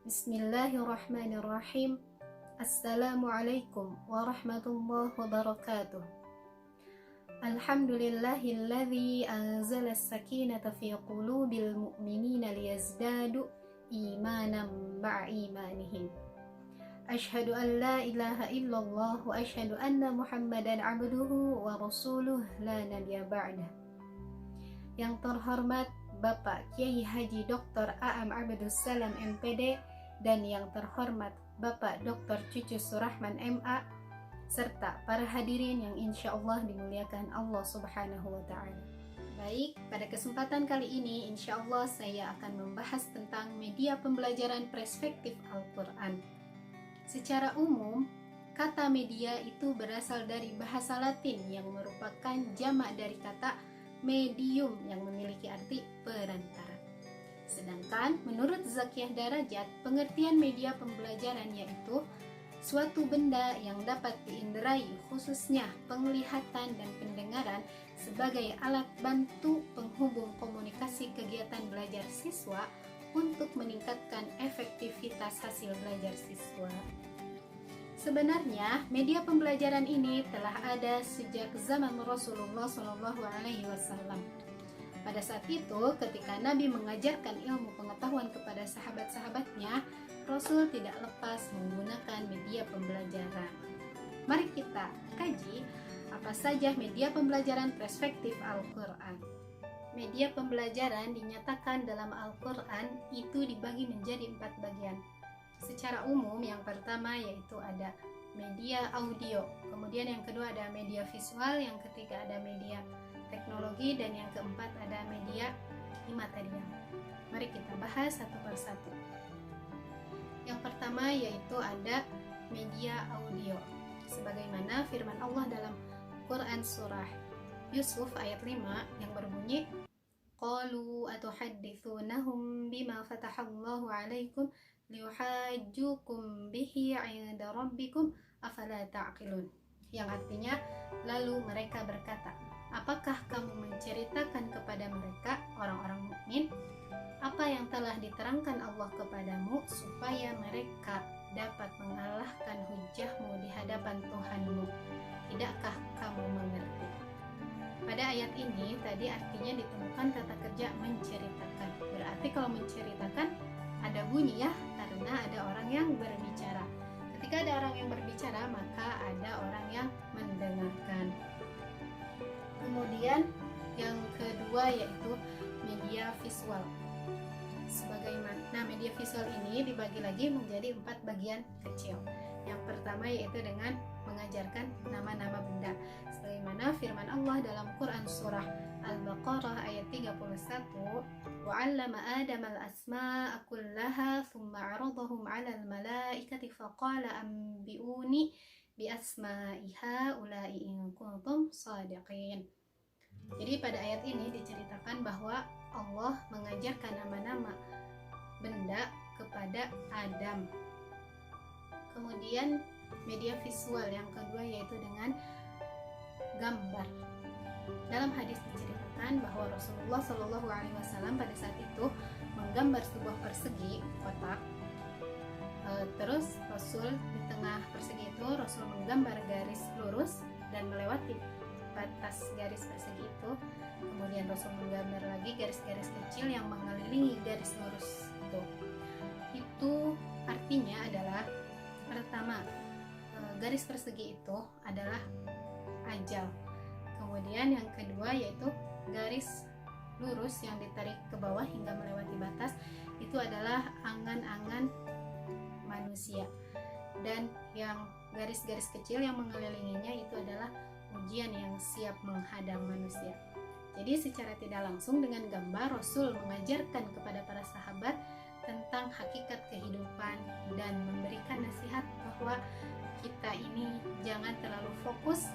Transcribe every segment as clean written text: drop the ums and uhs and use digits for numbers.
Bismillahirrahmanirrahim. Assalamualaikum warahmatullahi wabarakatuh. Alhamdulillahilladzi anzala as-sakinata fi qulubil mu'minina liyazdadu imanan ma'a imanihim. Asyhadu an la ilaha illallah wa asyhadu anna Muhammadan abduhu wa rasuluh la nabiyya ba'dah. Yang terhormat Bapak Kiai Haji Dr. A'am Abdus Salam MPD dan yang terhormat Bapak Dr. Cucu Surahman MA serta para hadirin yang insya Allah dimuliakan Allah Subhanahu wa Ta'ala. Baik, pada kesempatan kali ini insya Allah saya akan membahas tentang media pembelajaran perspektif Al-Quran. Secara umum, kata media itu berasal dari bahasa Latin yang merupakan jamak dari kata medium yang memiliki arti perantara. Sedangkan menurut Zakiyah Darajat, pengertian media pembelajaran yaitu suatu benda yang dapat diinderai, khususnya penglihatan dan pendengaran, sebagai alat bantu penghubung komunikasi kegiatan belajar siswa untuk meningkatkan efektivitas hasil belajar siswa. Sebenarnya, media pembelajaran ini telah ada sejak zaman Rasulullah SAW. Pada saat itu, ketika Nabi mengajarkan ilmu pengetahuan kepada sahabat-sahabatnya, Rasul tidak lepas menggunakan media pembelajaran. Mari kita kaji apa saja media pembelajaran perspektif Al-Quran. Media pembelajaran dinyatakan dalam Al-Quran itu dibagi menjadi 4 bagian. Secara umum, yang pertama yaitu ada media audio, kemudian yang kedua ada media visual, yang ketiga ada media teknologi, dan yang keempat ada media imaterial. Mari kita bahas satu persatu. Yang pertama yaitu ada media audio, sebagaimana firman Allah dalam Quran surah Yusuf ayat 5 yang berbunyi, qalu atuhaddithunahum bima fatahallahu alaikum liyuhajjukum bihi 'inda rabbikum afala ta'qilun, yang artinya, lalu mereka berkata, apakah kamu menceritakan kepada mereka, orang-orang mukmin, apa yang telah diterangkan Allah kepadamu supaya mereka dapat mengalahkan hujahmu di hadapan Tuhanmu? Tidakkah kamu mengerti? Pada ayat ini tadi artinya ditemukan kata kerja menceritakan. Berarti kalau menceritakan ada bunyi ya, karena ada orang yang berbicara. Ketika ada orang yang berbicara, maka ada orang yang mendengarkan. Kemudian yang kedua yaitu media visual. Sebagaimana media visual ini dibagi lagi menjadi 4 bagian kecil. Yang pertama yaitu dengan mengajarkan nama-nama benda, sebagaimana firman Allah dalam Quran surah Al-Baqarah ayat 31, وَعَلَّمَ آدَمَ الْأَسْمَاءَ كُلَّهَا ثُمَّ عَرَضَهُمْ عَلَى الْمَلَائِكَةِ فَقَالَ أَنْبِئُونِي بِأَسْمَاءِ هَؤُلَاءِ إِنْ كُنْتُمْ صَادِقِينَ. Jadi pada ayat ini diceritakan bahwa Allah mengajarkan nama-nama benda kepada Adam. Kemudian media visual yang kedua yaitu dengan gambar. Dalam hadis diceritakan bahwa Rasulullah SAW pada saat itu menggambar sebuah persegi kotak. Terus Rasul di tengah persegi itu Rasul menggambar garis lurus dan melewati batas garis persegi itu. Kemudian Rasul menggambar lagi garis-garis kecil yang mengelilingi garis lurus itu. Itu artinya adalah, pertama, garis persegi itu adalah ajal. Kemudian yang kedua yaitu garis lurus yang ditarik ke bawah hingga melewati batas itu adalah angan-angan manusia. Dan yang garis-garis kecil yang mengelilinginya itu adalah ujian yang siap menghadang manusia. Jadi secara tidak langsung dengan gambar Rasul mengajarkan kepada para sahabat tentang hakikat kehidupan dan memberikan nasihat bahwa kita ini jangan terlalu fokus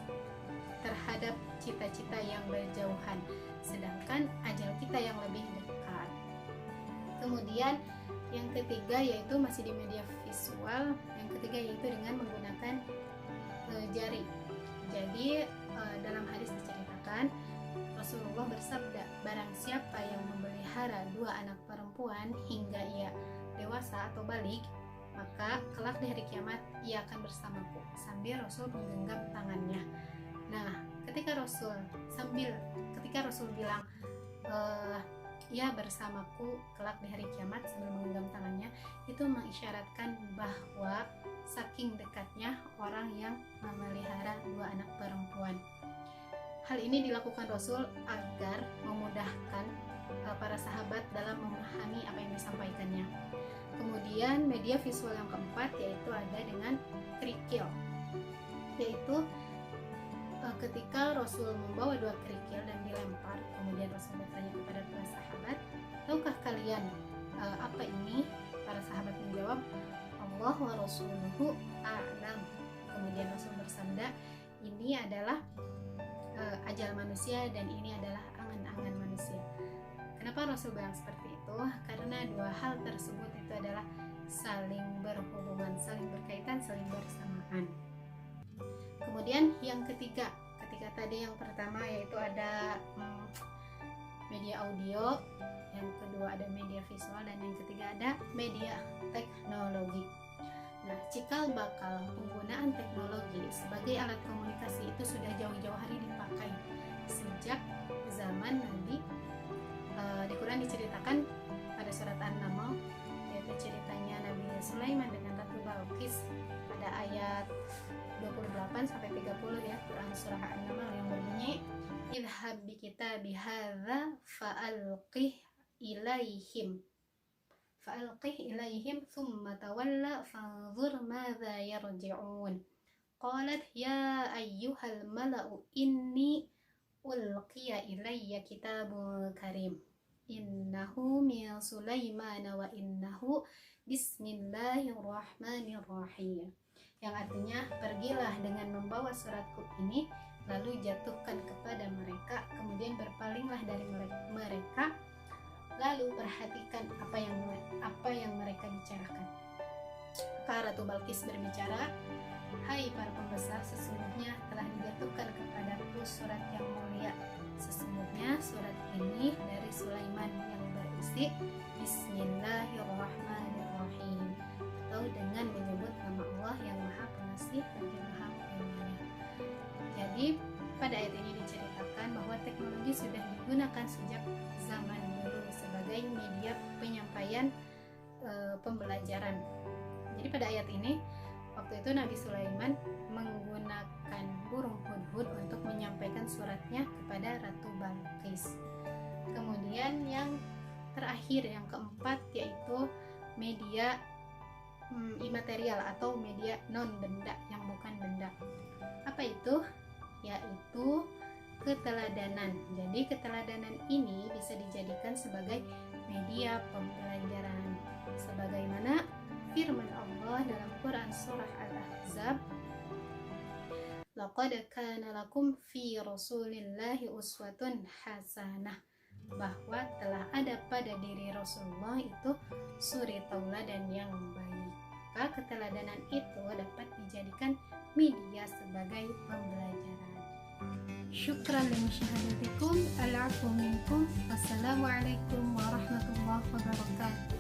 terhadap cita-cita yang berjauhan, sedangkan ajal kita yang lebih dekat. Kemudian yang ketiga yaitu masih di media visual, yang ketiga yaitu dengan menggunakan jari. Jadi dalam hadis diceritakan Rasulullah bersabda, barang siapa yang membeli memelihara 2 anak perempuan hingga ia dewasa atau balik, maka kelak di hari kiamat ia akan bersamaku, sambil Rasul menggenggam tangannya. Nah, ketika Rasul bilang ia bersamaku kelak di hari kiamat sambil menggenggam tangannya, itu mengisyaratkan bahwa saking dekatnya orang yang memelihara 2 anak perempuan. Hal ini dilakukan Rasul agar memudahkan para sahabat dalam memahami apa yang disampaikannya. Kemudian media visual yang keempat yaitu ada dengan kerikil, yaitu ketika Rasul membawa 2 kerikil dan dilempar, kemudian Rasul bertanya kepada para sahabat, tahukah kalian apa ini? Para sahabat menjawab, Allah wa rasuluhu a'lam. Kemudian Rasul bersabda, ini adalah ajal manusia dan ini adalah angan-angan manusia. Kenapa Rasul bilang seperti itu? Karena 2 hal tersebut itu adalah saling berhubungan, saling berkaitan, saling bersamaan. Kemudian yang ketiga, ketika tadi yang pertama yaitu ada media audio, yang kedua ada media visual, dan yang ketiga ada media teknologi. Nah, cikal bakal penggunaan teknologi sebagai alat komunikasi itu sudah jauh-jauh hari dipakai sejak zaman Nabi. Di Quran diceritakan pada surat An-Naml, yaitu ceritanya Nabi Sulaiman dengan Ratu Balqis pada ayat 28 sampai 30 ya, Quran surah An-Naml yang berbunyi, idhab bi kitabi hadza fa'alqih ilaihim thumma tawalla fanzur madza yarji'un. Qalat ya ayyuhal mala'u inni ulqiya ilayya kitabun karim innahu min Sulaiman wa innahu bismillahirrahmanirrahim. Yang artinya, pergilah dengan membawa suratku ini, lalu jatuhkan kepada mereka, kemudian berpalinglah dari mereka, lalu perhatikan apa yang mereka bicarakan. Maka Ratu Balqis berbicara, hai para pembesar, sesungguhnya telah dijatuhkan kepadaku surat yang mulia. Sesungguhnya surat ini dari Sulaiman yang berisi Bismillahirrahmanirrahim, atau dengan menyebut nama Allah yang Maha Pengasih lagi Maha Penyayang. Jadi pada ayat ini diceritakan bahwa teknologi sudah digunakan sejak zaman dulu sebagai media penyampaian pembelajaran. Jadi pada ayat ini, waktu itu Nabi Sulaiman menggunakan burung hudhud untuk menyampaikan suratnya kepada Ratu Balqis. Kemudian yang terakhir, yang keempat, yaitu media imaterial atau media non benda, yang bukan benda. Apa itu? Yaitu keteladanan. Jadi keteladanan ini bisa dijadikan sebagai media pembelajaran, sebagaimana firman Allah dalam Quran surah Al-Ahzab, laqad kana lakum fi rasulillahi uswatun hasanah, bahwa telah ada pada diri Rasulullah itu suri tauladan yang baik. Maka keteladanan itu dapat dijadikan media sebagai pembelajaran. Syukran limusyahadatikum, al-'afwu minkum, wassalamualaikum warahmatullahi wabarakatuh.